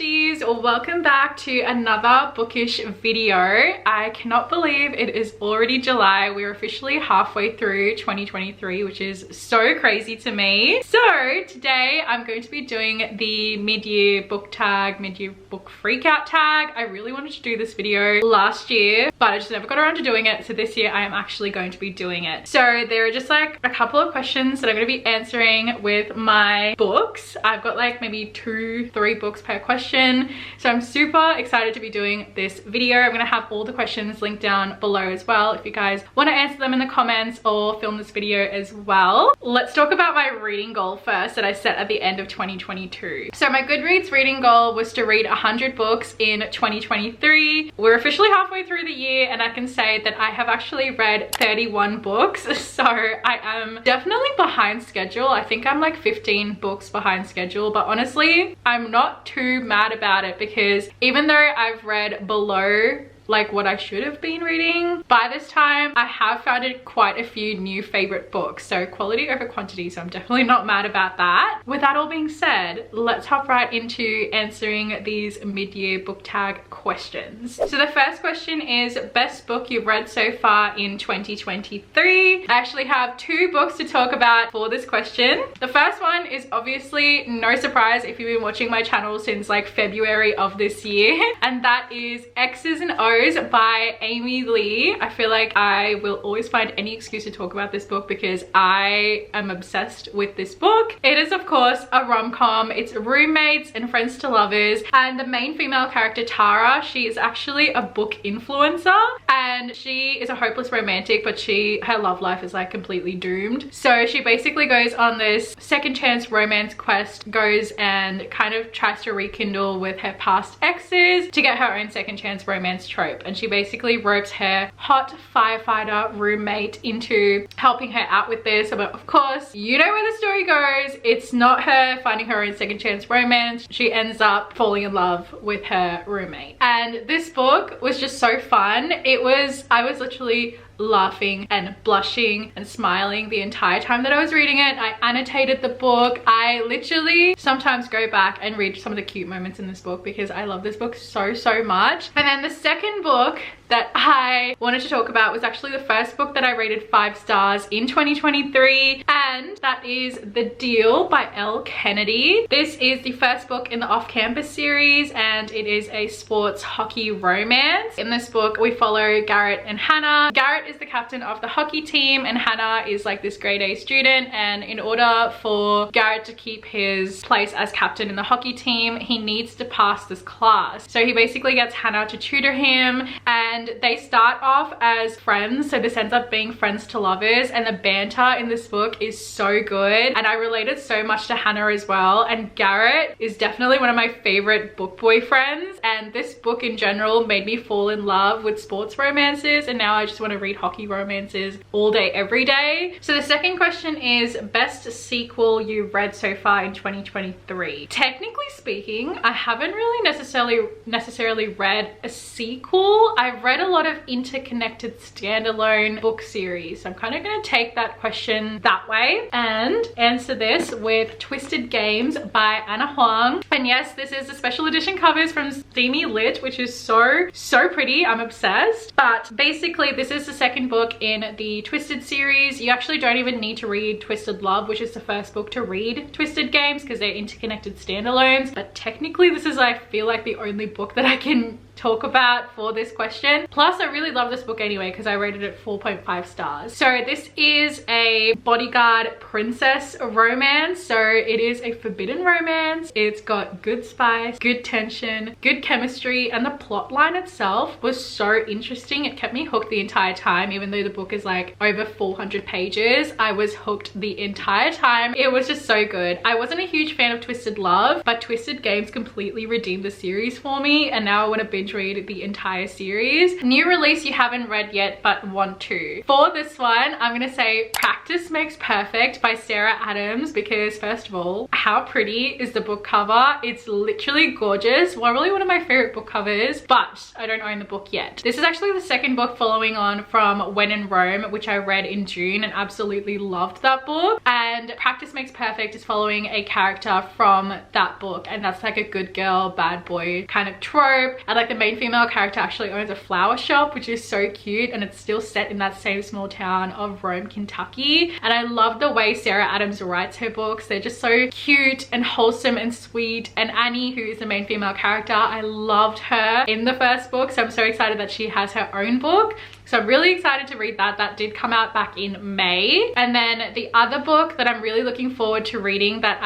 besties, welcome back to another bookish video. I cannot believe it is already July. We're officially halfway through 2023, which is so crazy to me. So today I'm going to be doing the mid-year book tag, mid-year book freakout tag. I really wanted to do this video last year, but I just never got around to doing it. So this year I am actually going to be doing it. So there are just like a couple of questions that I'm going to be answering with my books. I've got like maybe 2-3 books per question, so I'm super excited to be doing this video. I'm gonna have all the questions linked down below as well if you guys want to answer them in the comments or film this video as well. Let's talk about my reading goal first that I set at the end of 2022. So my Goodreads reading goal was to read 100 books in 2023. We're officially halfway through the year and I can say that I have actually read 31 books, so I am definitely behind schedule. I think I'm like 15 books behind schedule, but honestly I'm not too mad about it because even though I've read below like what I should have been reading, by this time I have found quite a few new favorite books, so quality over quantity, so I'm definitely not mad about that. With that all being said, let's hop right into answering these mid-year book tag questions. So the first question is best book you've read so far in 2023. I actually have 2 books to talk about for this question. The first one is obviously no surprise if you've been watching my channel since like February of this year, and that is X's and O's by Amy Lee. I feel like I will always find any excuse to talk about this book because I am obsessed with this book. It is of course a rom-com. It's roommates and friends to lovers, and the main female character Tara, she is actually a book influencer and she is a hopeless romantic, but her love life is like completely doomed. So she basically goes on this second chance romance quest, goes and kind of tries to rekindle with her past exes to get her own second chance romance trope. And she basically ropes her hot firefighter roommate into helping her out with this. But of course, you know where the story goes. It's not her finding her own second chance romance. She ends up falling in love with her roommate. And this book was just so fun. I was literally laughing and blushing and smiling the entire time that I was reading it. I annotated the book. I literally sometimes go back and read some of the cute moments in this book because I love this book so much. And then the second book that I wanted to talk about was actually the first book that I rated 5 stars in 2023, and that is The Deal by Elle Kennedy. This is the first book in the Off-Campus series and it is a sports hockey romance. In this book we follow Garrett and Hannah. Garrett is the captain of the hockey team and Hannah is like this grade A student, and in order for Garrett to keep his place as captain in the hockey team, he needs to pass this class. So he basically gets Hannah to tutor him, and they start off as friends, so this ends up being friends to lovers, and the banter in this book is so good and I related so much to Hannah as well. And Garrett is definitely one of my favorite book boyfriends, and this book in general made me fall in love with sports romances, and now I just want to read hockey romances all day every day. So the second question is best sequel you've read so far in 2023. Technically speaking, I haven't really necessarily read a sequel. I've read a lot of interconnected standalone book series, so I'm kind of going to take that question that way and answer this with Twisted Games by Anna Huang. And yes, this is the special edition covers from Steamy Lit, which is so pretty. I'm obsessed. But basically this is the second book in the Twisted series. You actually don't even need to read Twisted Love, which is the first book, to read Twisted Games because they're interconnected standalones. But technically this is, I feel like, the only book that I can talk about for this question. Plus I really love this book anyway because I rated it 4.5 stars. So this is a bodyguard princess romance, so it is a forbidden romance. It's got good spice, good tension, good chemistry, and the plot line itself was so interesting. It kept me hooked the entire time. Even though the book is like over 400 pages, I was hooked the entire time. It was just so good. I wasn't a huge fan of Twisted Love, but Twisted Games completely redeemed the series for me, and now I want to binge read the entire series. series. New release you haven't read yet but want to. For this one, I'm gonna say Practice Makes Perfect by Sarah Adams, because first of all, how pretty is the book cover? It's literally gorgeous. Well, really one of my favorite book covers, but I don't own the book yet. This is actually the second book following on from When in Rome, which I read in June and absolutely loved that book. And Practice Makes Perfect is following a character from that book, and that's like a good girl, bad boy kind of trope. And like the main female character actually owns a flower shop, which is so cute, and it's still set in that same small town of Rome, Kentucky. And I love the way Sarah Adams writes her books. They're just so cute and wholesome and sweet. And Annie, who is the main female character, I loved her in the first book, so I'm so excited that she has her own book. So I'm really excited to read that. That did come out back in May. And then the other book that I'm really looking forward to reading that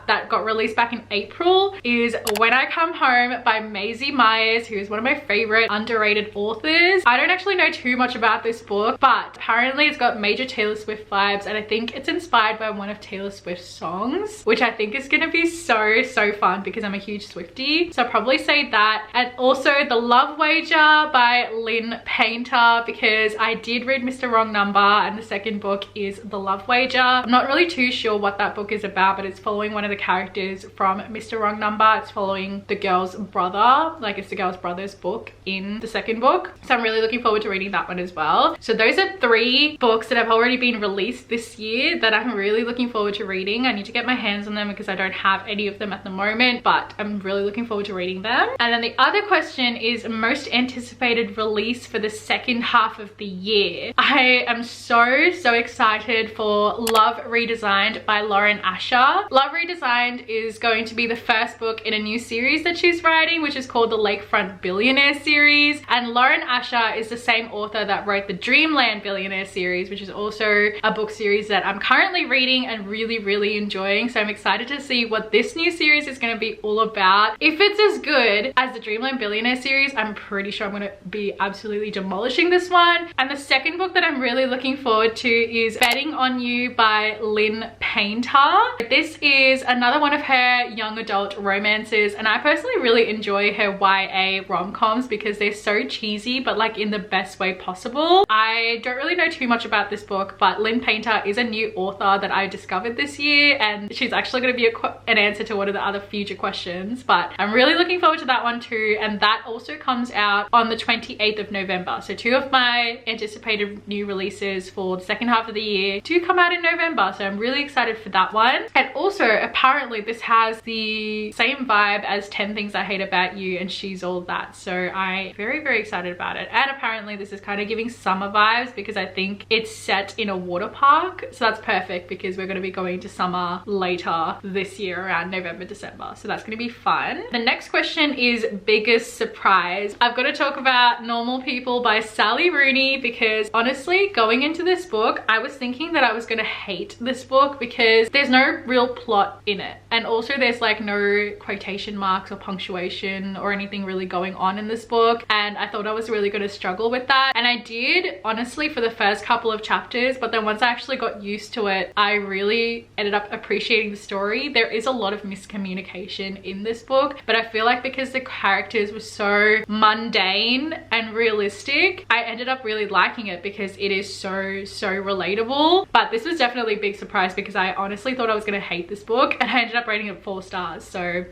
that got released back in April is When I Come Home by Maisie Myers, who is one of my favorite underrated authors. I don't actually know too much about this book, but apparently it's got major Taylor Swift vibes, and I think it's inspired by one of Taylor Swift's songs, which I think is gonna be so fun because I'm a huge Swiftie. So I'll probably say that. And also The Love Wager by Lynn Painter, because I did read Mr. Wrong Number, and the second book is The Love Wager. I'm not really too sure what that book is about, but it's following one of the characters from Mr. Wrong Number. It's following the girl's brother, like it's the girl's brother's book in the second book. So I'm really looking forward to reading that one as well. So those are 3 books that have already been released this year that I'm really looking forward to reading. I need to get my hands on them because I don't have any of them at the moment, but I'm really looking forward to reading them. And then the other question is most anticipated release for the second half of the year. I am so excited for Love Redesigned by Lauren Asher. Love Redesigned is going to be the first book in a new series that she's writing, which is called the Lakefront Billionaire series. And Lauren Asher is the same author that wrote the Dreamland Billionaire series, which is also a book series that I'm currently reading and really enjoying. So I'm excited to see what this new series is going to be all about. If it's as good as the Dreamland Billionaire series, I'm pretty sure I'm going to be absolutely demolishing this one. And the second book that I'm really looking forward to is Betting on You by Lynn Painter. This is another one of her young adult romances, and I personally really enjoy her YA rom-coms because they're so cheesy, but like in the best way possible. I don't really know too much about this book, but Lynn Painter is a new author that I discovered this year, and she's actually going to be an answer to one of the other future questions. But I'm really looking forward to that one too, and that also comes out on the 28th of November. So 2 of my anticipated new releases for the second half of the year do come out in November, so I'm really excited for that one. And also apparently this has the same vibe as 10 Things I Hate About You and She's All That, so I'm very excited about it. And apparently this is kind of giving summer vibes because I think it's set in a water park, so that's perfect because we're going to be going to summer later this year around November, December, so that's going to be fun. The next question is biggest surprise. I've got to talk about Normal People by Sally Rooney, because honestly going into this book I was thinking that I was gonna hate this book because there's no real plot in it, and also there's like no quotation marks or punctuation or anything really going on in this book, and I thought I was really gonna struggle with that. And I did honestly for the first couple of chapters, but then once I actually got used to it I really ended up appreciating the story. There is a lot of miscommunication in this book, but I feel like because the characters were so mundane and realistic, I ended up really liking it because it is so relatable. But this was definitely a big surprise because I honestly thought I was going to hate this book, and I ended up rating it 4 stars. So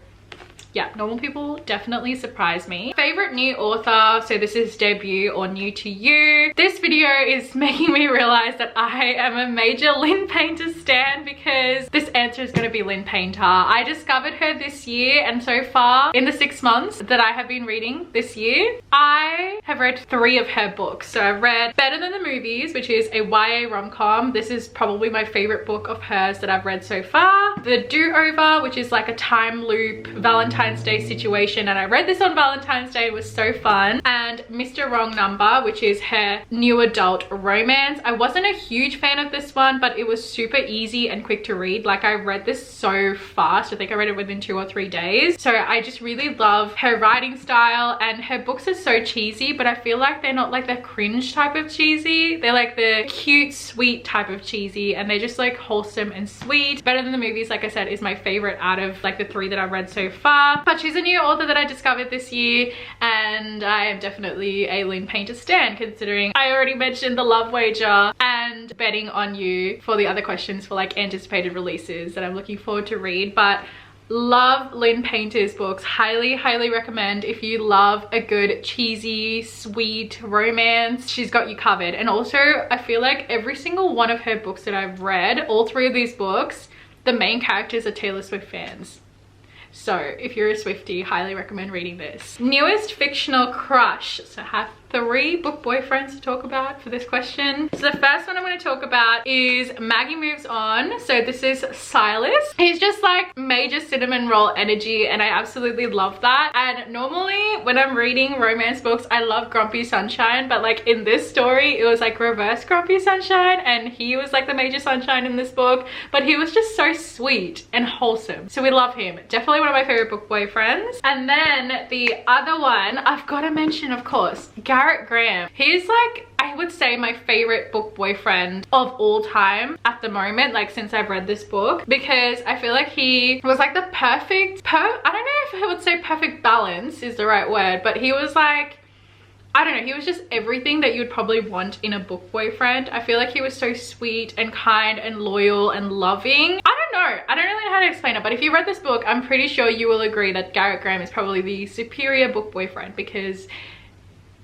yeah, Normal People definitely surprised me. Favorite new author, so this is debut or new to you. This video is making me realize that I am a major Lynn Painter stan because this answer is going to be Lynn Painter. I discovered her this year, and so far in the 6 months that I have been reading this year, I have read 3 of her books. So I've read Better Than the Movies, which is a YA rom-com. This is probably my favorite book of hers that I've read so far. The Do-Over, which is like a time loop Valentine's Day situation, and I read this on Valentine's Day. It was so fun. And Mr. Wrong Number, which is her new adult romance. I wasn't a huge fan of this one, but it was super easy and quick to read. Like I read this so fast. I think I read it within 2 or 3 days. So I just really love her writing style, and her books are so cheesy, but I feel like they're not like the cringe type of cheesy. They're like the cute, sweet type of cheesy, and they're just like wholesome and sweet. Better Than the Movies, like I said, is my favorite out of like the 3 that I've read so far. author, but she's a new author that I discovered this year, and I am definitely a Lynn Painter stan, considering I already mentioned The Love Wager and Betting on You for the other questions for like anticipated releases that I'm looking forward to read. But love Lynn Painter's books. Highly recommend if you love a good cheesy sweet romance. She's got you covered. And also I feel like every single one of her books that I've read, all three of these books, the main characters are Taylor Swift fans. So if you're a Swiftie, highly recommend reading this. Newest fictional crush. So I have 3 book boyfriends to talk about for this question. So the first one I'm going to talk about is Maggie Moves On. So this is Silas. He's just like major cinnamon roll energy, and I absolutely love that. And normally when I'm reading romance books, I love Grumpy Sunshine, but like in this story it was like reverse Grumpy Sunshine, and he was like the major sunshine in this book, but he was just so sweet and wholesome. So we love him. Definitely one of my favorite book boyfriends. And then the other one I've got to mention, of course, Garrett Graham. He's like, I would say, my favorite book boyfriend of all time at the moment, like since I've read this book, because I feel like he was like the perfect, I don't know if I would say perfect balance is the right word, but he was like, I don't know, he was just everything that you would probably want in a book boyfriend. I feel like he was so sweet and kind and loyal and loving. I don't know, I don't really know how to explain it, but if you read this book, I'm pretty sure you will agree that Garrett Graham is probably the superior book boyfriend, because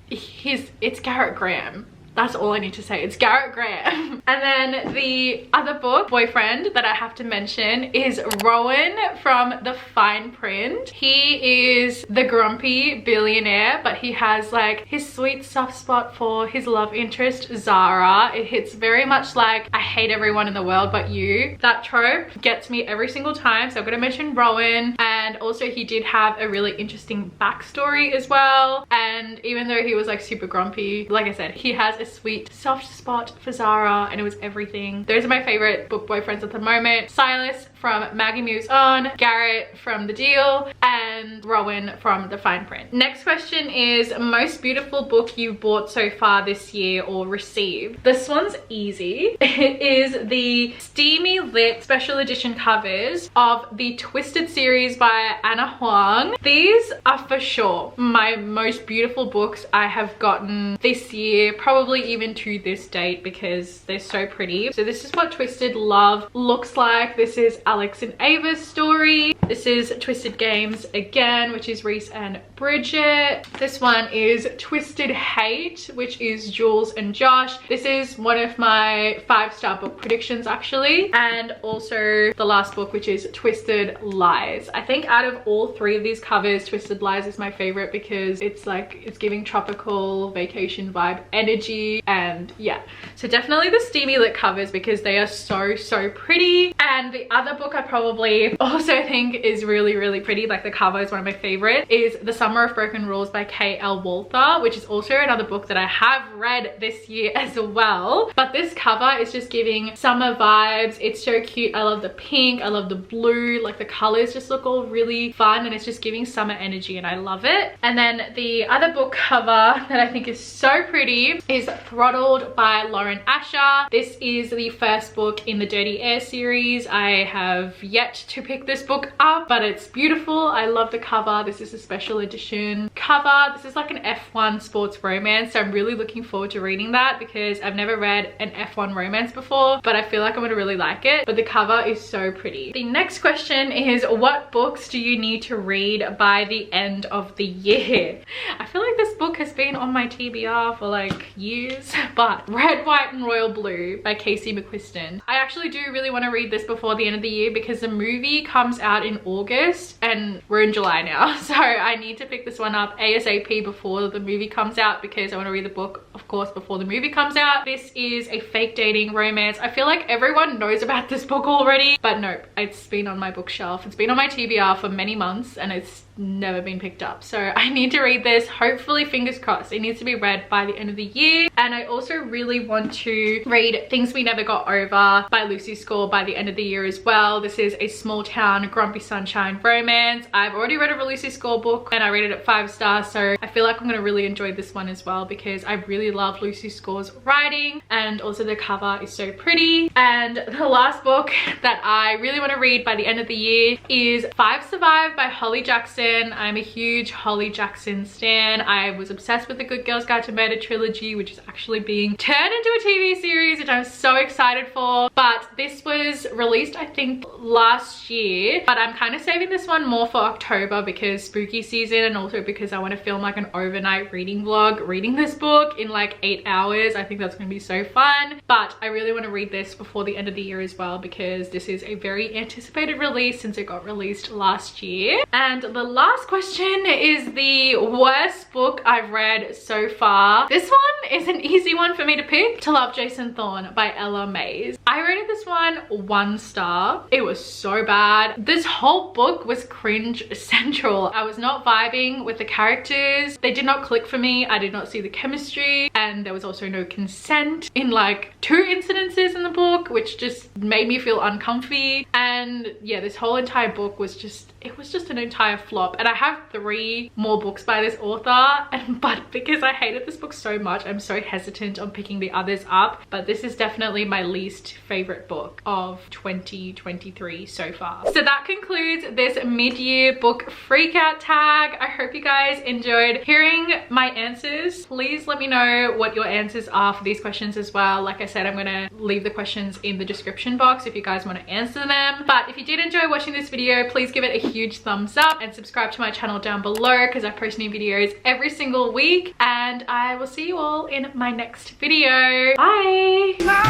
it's Garrett Graham. That's all I need to say. It's Garrett Graham. And then the other book boyfriend that I have to mention is Rowan from The Fine Print. He is the grumpy billionaire, but he has like his sweet soft spot for his love interest, Zara. It hits very much like I hate everyone in the world but you. That trope gets me every single time. So I'm gonna mention Rowan. And also he did have a really interesting backstory as well. And even though he was like super grumpy, like I said, he has a sweet soft spot for Zara, and it was everything. Those are my favorite book boyfriends at the moment. Silas from Maggie Moves On, Garrett from The Deal, and Rowan from The Fine Print. Next question is most beautiful book you've bought so far this year or received. This one's easy. It is the steamy lit special edition covers of the Twisted series by Anna Huang. These are for sure my most beautiful books I have gotten this year, probably even to this date, because they're so pretty. So this is what Twisted Love looks like. This is Alex and Ava's story. This is Twisted Games again, which is Reese and Bridget. This one is Twisted Hate, which is Jules and Josh. This is one of my 5-star book predictions actually. And also the last book, which is Twisted Lies. I think out of all 3 of these covers, Twisted Lies is my favorite, because it's like, it's giving tropical vacation vibe energy. And yeah, so definitely the steamy lit covers, because they are so pretty. And the other book I probably also think is really pretty, like the cover is one of my favorite, is The Summer of Broken Rules by K.L. Walther, which is also another book that I have read this year as well. But this cover is just giving summer vibes. It's so cute. I love the pink, I love the blue, like the colors just look all really fun, and it's just giving summer energy, and I love it. And then the other book cover that I think is so pretty is Throttled by Lauren Asher. This is the first book in the Dirty Air series. I have yet to pick this book up, but it's beautiful. I love the cover. This is a special edition cover. This is like an F1 sports romance, so I'm really looking forward to reading that, because I've never read an F1 romance before, but I feel like I'm gonna really like it. But the cover is so pretty. The next question is, what books do you need to read by the end of the year? I feel like this book has been on my TBR for like years, but Red, White and Royal Blue by Casey McQuiston. I actually do really want to read this before the end of the year, because the movie comes out in August and we're in July now, so I need to pick this one up ASAP before the movie comes out, because I want to read the book, of course, before the movie comes out. This is a fake dating romance. I feel like everyone knows about this book already, but nope, it's been on my bookshelf. It's been on my TBR for many months, and it's never been picked up. So I need to read this. Hopefully, fingers crossed, it needs to be read by the end of the year. And I also really want to read Things We Never Got Over by Lucy Score by the end of the year as well. This is a small town grumpy sunshine romance. I've already read a Lucy Score book and I rated it 5 stars, so I feel like I'm gonna really enjoy this one as well because I really love Lucy Score's writing, and also the cover is so pretty. And the last book that I really want to read by the end of the year is 5 Survive by Holly Jackson. I'm a huge Holly Jackson stan. I was obsessed with the Good Girls Guide to Murder trilogy, which is actually being turned into a TV series, which I'm so excited for. But this was released, I think, last year, but I'm kind of saving this one more for October because spooky season, and also because I want to film like an overnight reading vlog reading this book in like 8 hours. I think that's going to be so fun. But I really want to read this before the end of the year as well because this is a very anticipated release since it got released last year. And the last question is the worst book I've read so far. This one is an easy one for me to pick. To Love Jason Thorne by Ella Mays. I rated this one 1 star. It was so bad. This whole book was cringe central. I was not vibing with the characters. They did not click for me. I did not see the chemistry, and there was also no consent in like 2 incidences in the book, which just made me feel uncomfy. And yeah, this whole entire book was just, it was just an entire flop. And I have 3 more books by this author, but because I hated this book so much, I'm so hesitant on picking the others up. But this is definitely my least favorite book of 2023 so far. So that concludes this mid-year book freakout tag. I hope you guys enjoyed hearing my answers. Please let me know what your answers are for these questions as well. Like I said, I'm gonna leave the questions in the description box if you guys want to answer them. But if you did enjoy watching this video, please give it a huge thumbs up and subscribe to my channel down below because I post new videos every single week. And I will see you all in my next video. Bye!